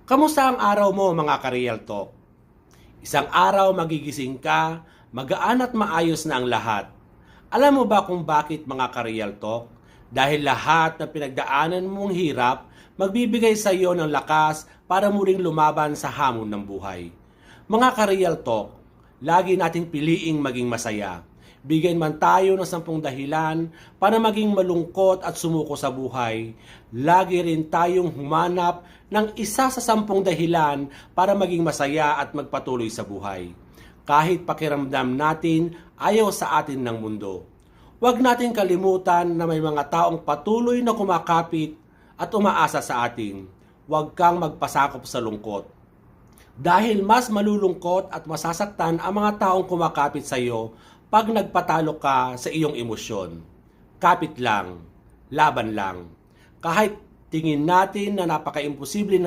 Kamusta ang araw mo mga ka-Real Talk? Isang araw magigising ka, magaan at maayos na ang lahat. Alam mo ba kung bakit mga ka-Real Talk? Dahil lahat na pinagdaanan mong hirap, magbibigay sa iyo ng lakas para muling lumaban sa hamon ng buhay. Mga ka-Real Talk, lagi nating piliing maging masaya. Bigyan man tayo ng 10 dahilan para maging malungkot at sumuko sa buhay. Lagi rin tayong humanap ng isa sa 10 dahilan para maging masaya at magpatuloy sa buhay. Kahit pakiramdam natin ayaw sa atin ng mundo. Huwag natin kalimutan na may mga taong patuloy na kumakapit at umaasa sa atin. Huwag kang magpasakop sa lungkot. Dahil mas malulungkot at masasaktan ang mga taong kumakapit sa iyo pag nagpatalo ka sa iyong emosyon. Kapit lang, laban lang. Kahit tingin natin na napaka-imposible na